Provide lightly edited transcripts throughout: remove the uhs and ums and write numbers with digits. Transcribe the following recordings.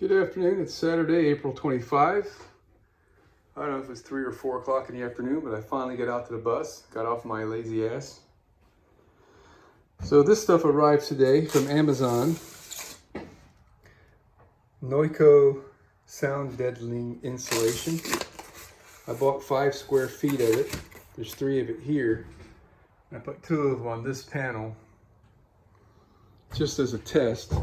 Good afternoon. It's Saturday, April 25. I don't know if it's 3 or 4 o'clock in the afternoon, but I finally got out to the bus, got off my lazy ass. So this stuff arrived today from Amazon. Noiko sound deadening insulation. I bought 5 square feet of it. There's 3 of it here. I put 2 of them on this panel just as a test.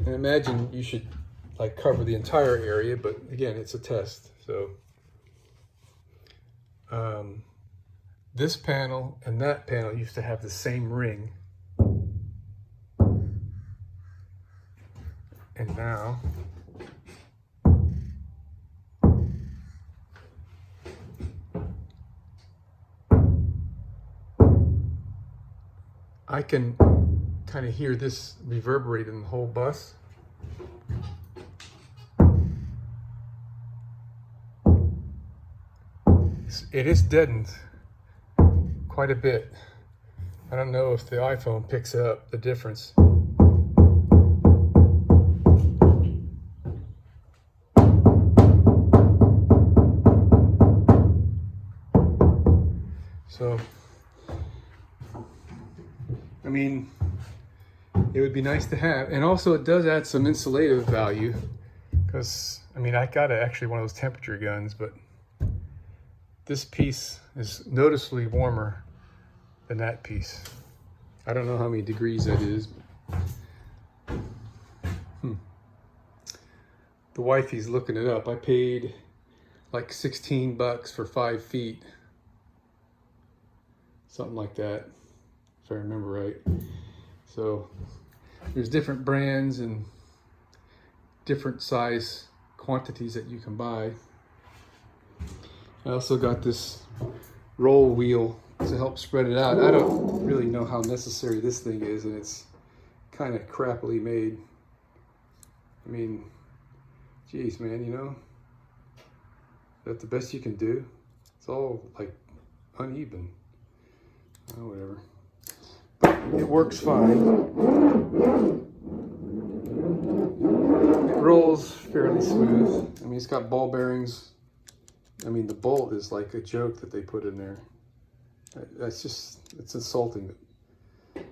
And imagine you should like cover the entire area, but again, it's a test. So this panel and that panel used to have the same ring. And now I can kind of hear this reverberate in the whole bus. It is deadened quite a bit. I don't know if the iPhone picks up the difference. So, I mean, it would be nice to have, and also it does add some insulative value because, I mean, I got actually one of those temperature guns, but this piece is noticeably warmer than that piece. I don't know how many degrees that is. The wifey's looking it up. I paid like $16 for 5 feet. Something like that, if I remember right. So there's different brands and different size quantities that you can buy. I also got this roll wheel to help spread it out. I don't really know how necessary this thing is, and it's kind of crappily made. I mean, geez, man, you know, is that the best you can do? It's all like uneven. Oh, whatever. But it works fine. It rolls fairly smooth. I mean, it's got ball bearings. I mean, the bolt is like a joke that they put in there. That's just, it's insulting, the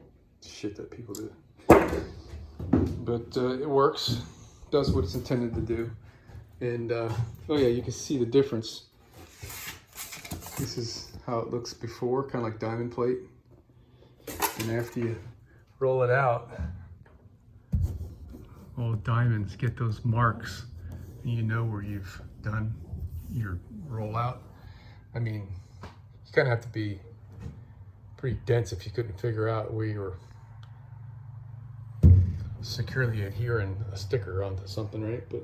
shit that people do. But it works, does what it's intended to do. And, oh yeah, you can see the difference. This is how it looks before, kind of like diamond plate. And after you roll it out, all diamonds get those marks, and you know where you've done your rollout. I mean, you kind of have to be pretty dense if you couldn't figure out where you were securely adhering a sticker onto something, right? But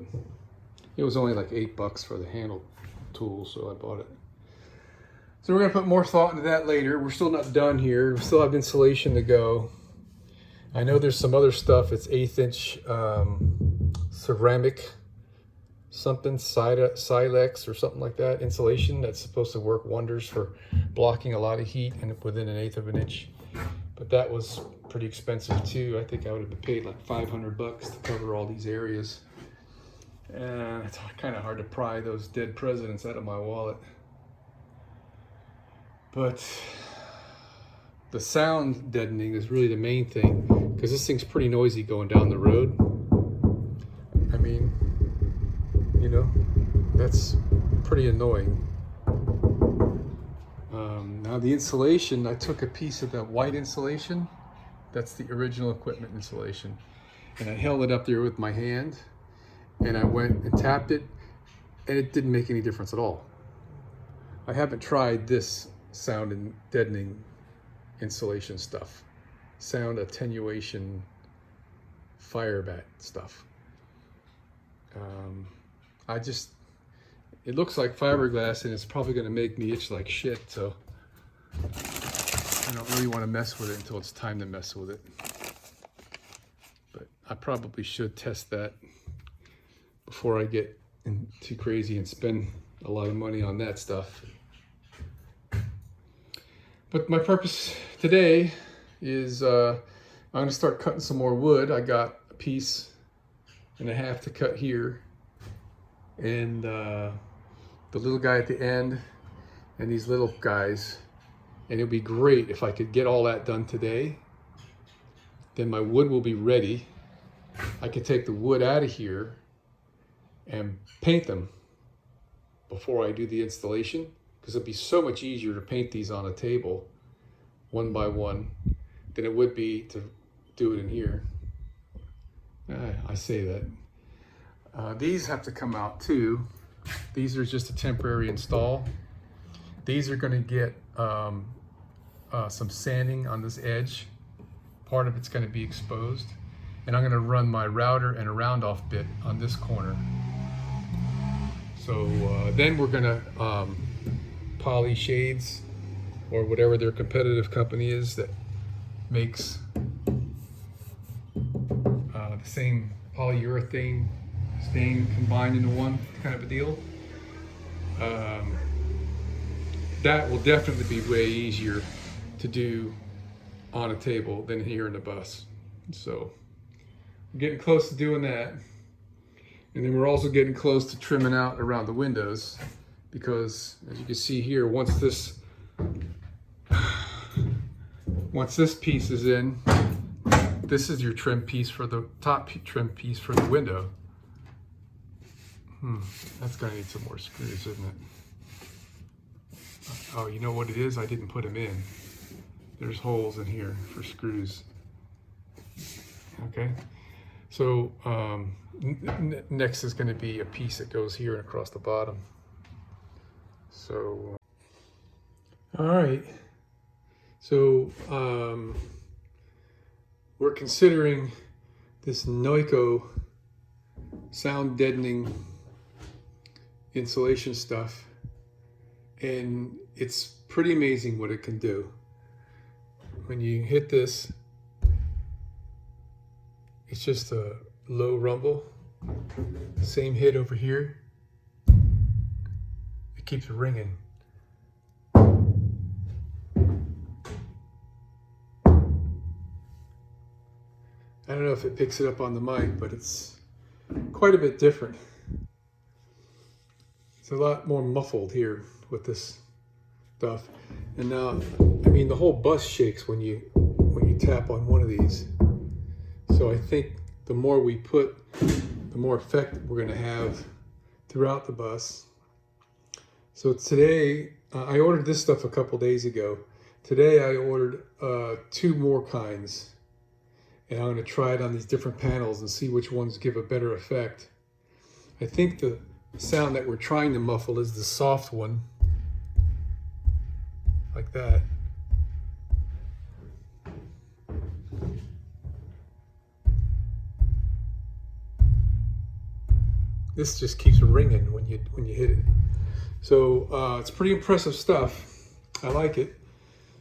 it was only like $8 for the handle tool, so I bought it. So we're gonna put more thought into that later. We're still not done here. We still have insulation to go. I know there's some other stuff. It's 1/8 inch ceramic something, silex or something like that, insulation that's supposed to work wonders for blocking a lot of heat and within 1/8 of an inch. But that was pretty expensive too. I think I would have paid like $500 to cover all these areas. And it's kind of hard to pry those dead presidents out of my wallet. But the sound deadening is really the main thing, because this thing's pretty noisy going down the road. I mean, you know, that's pretty annoying. Now the insulation, I took a piece of that white insulation. That's the original equipment insulation. And I held it up there with my hand, and I went and tapped it, and it didn't make any difference at all. I haven't tried this sound and deadening insulation stuff. Sound attenuation fire bat stuff. It looks like fiberglass, and it's probably going to make me itch like shit, so I don't really want to mess with it until it's time to mess with it. But I probably should test that before I get too crazy and spend a lot of money on that stuff. But my purpose today is I'm going to start cutting some more wood. I got a piece and a half to cut here, and the little guy at the end, and these little guys. And it'd be great if I could get all that done today. Then my wood will be ready. I could take the wood out of here and paint them before I do the installation, because it'd be so much easier to paint these on a table one by one than it would be to do it in here. I say that. These have to come out too. These are just a temporary install. These are going to get some sanding on this edge. Part of it's going to be exposed. And I'm going to run my router and a round off bit on this corner. So then we're going to poly shades, or whatever their competitive company is that makes the same polyurethane stain combined into one kind of a deal. That will definitely be way easier to do on a table than here in the bus. So we're getting close to doing that. And then we're also getting close to trimming out around the windows, because as you can see here, once this piece is in, this is your trim piece for the top trim piece for the window. That's gonna need some more screws, isn't it? Oh, you know what it is? I didn't put them in. There's holes in here for screws. Okay, so next is going to be a piece that goes here and across the bottom. So, all right. So we're considering this Noiko sound deadening insulation stuff, and it's pretty amazing what it can do. When you hit this, it's just a low rumble. Same hit over here. It keeps ringing. I don't know if it picks it up on the mic, but it's quite a bit different. It's a lot more muffled here with this stuff. And now, I mean, the whole bus shakes when you tap on one of these. So I think the more we put, the more effect we're going to have throughout the bus. So today, I ordered this stuff a couple days ago. Today I ordered 2 more kinds. And I'm going to try it on these different panels and see which ones give a better effect. I think the sound that we're trying to muffle is the soft one, like that. This just keeps ringing when you hit it. So it's pretty impressive stuff. I like it.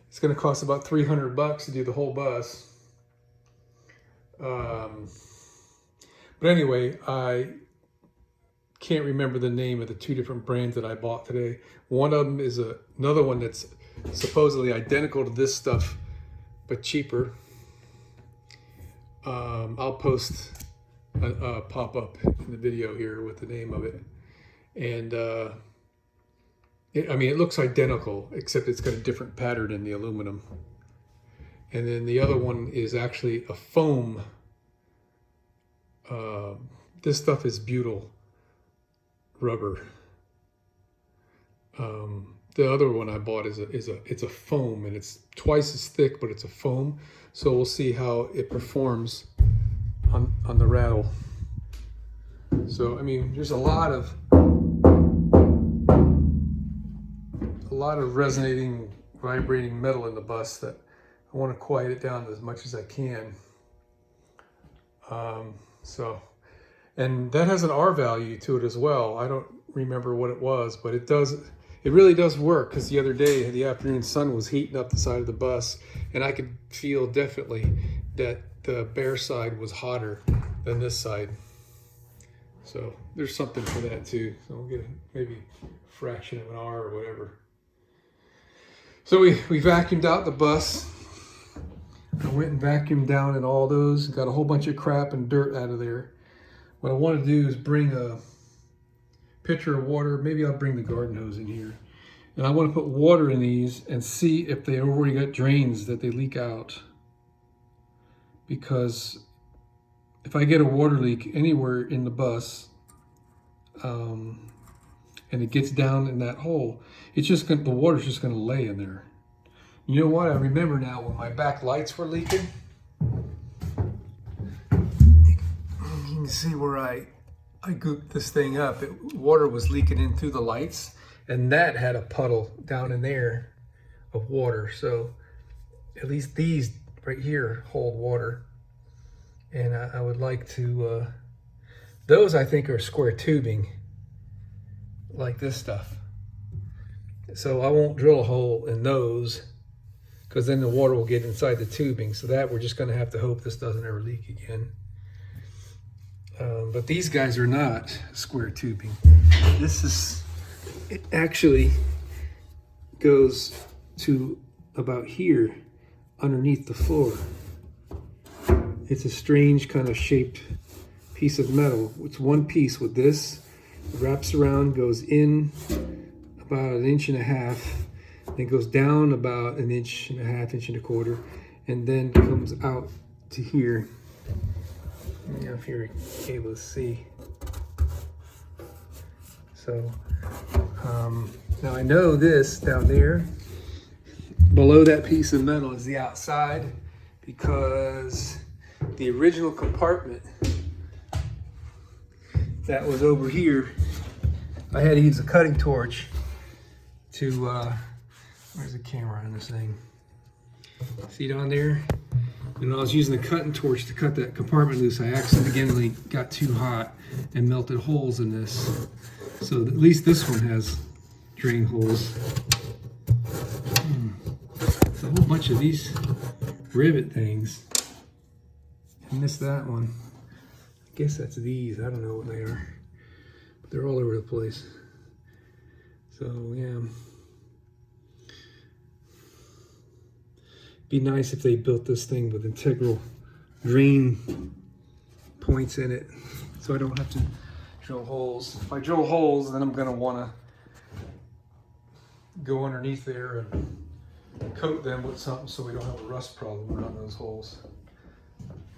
It's going to cost about $300 to do the whole bus. But anyway, I can't remember the name of the 2 different brands that I bought today. One of them is another one that's supposedly identical to this stuff, but cheaper. I'll post a pop-up in the video here with the name of it. And I mean, it looks identical, except it's got a different pattern in the aluminum. And then the other one is actually a foam. This stuff is butyl rubber. The other one I bought it's a foam, and it's twice as thick, but it's a foam. So we'll see how it performs on the rattle. So I mean, there's a lot of resonating, vibrating metal in the bus that I want to quiet it down as much as I can. And that has an R value to it as well. I don't remember what it was, but it really does work, because the other day the afternoon sun was heating up the side of the bus, and I could feel definitely that the bare side was hotter than this side. So there's something for that too. So we'll get maybe a fraction of an R or whatever. So we vacuumed out the bus. I went and vacuumed down in all those, got a whole bunch of crap and dirt out of there. what I want to do is bring a pitcher of water. Maybe I'll bring the garden hose in here. And I want to put water in these and see if they already got drains that they leak out. Because if I get a water leak anywhere in the bus, and it gets down in that hole, it's just gonna, the water's just going to lay in there. You know what? I remember now when my back lights were leaking. You can see where I gooped this thing up. Water was leaking in through the lights, and that had a puddle down in there of water. So at least these right here hold water. And I would like to, those I think are square tubing, like this stuff. So I won't drill a hole in those, because then the water will get inside the tubing. So that we're just going to have to hope this doesn't ever leak again. But these guys are not square tubing. This is, it actually goes to about here underneath the floor. It's a strange kind of shaped piece of metal. It's one piece with this. It wraps around, goes in about 1.5 inches, then goes down about 1.5 inches, 1.25 inches, and then comes out to here. I don't know if you're able to see. So now I know this down there, below that piece of metal is the outside, because the original compartment that was over here, I had to use a cutting torch to, where's the camera on this thing? See down there? And when I was using the cutting torch to cut that compartment loose, I accidentally got too hot and melted holes in this. So at least this one has drain holes. There's a whole bunch of these rivet things. I missed that one. I guess that's these. I don't know what they are. But they're all over the place. So yeah. Be nice if they built this thing with integral drain points in it, so I don't have to drill holes. If I drill holes, then I'm going to want to go underneath there and coat them with something so we don't have a rust problem around those holes.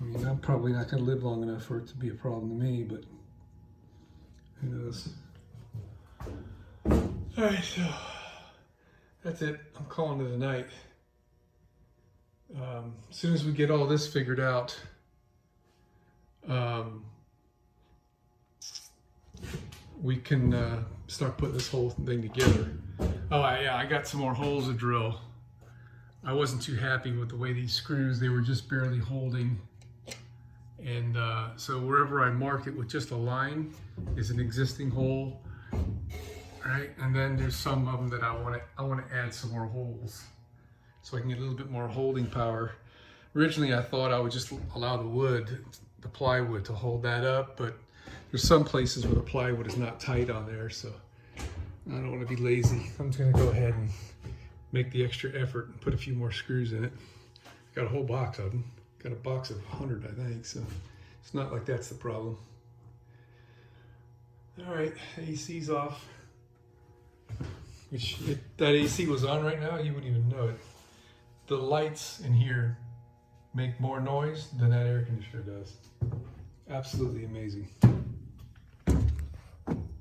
I mean, I'm probably not going to live long enough for it to be a problem to me, but who knows. All right, so that's it. I'm calling it a night. As soon as we get all this figured out, we can start putting this whole thing together. Oh yeah, I got some more holes to drill. I wasn't too happy with the way these screws, they were just barely holding. And so wherever I mark it with just a line is an existing hole, right? And then there's some of them that I want to add some more holes, so I can get a little bit more holding power. Originally, I thought I would just allow the plywood to hold that up, but there's some places where the plywood is not tight on there, so I don't want to be lazy. I'm just going to go ahead and make the extra effort and put a few more screws in it. Got a whole box of them. Got a box of 100, I think, so it's not like that's the problem. All right, AC's off. Which, if that AC was on right now, you wouldn't even know it. The lights in here make more noise than that air conditioner does. Absolutely amazing.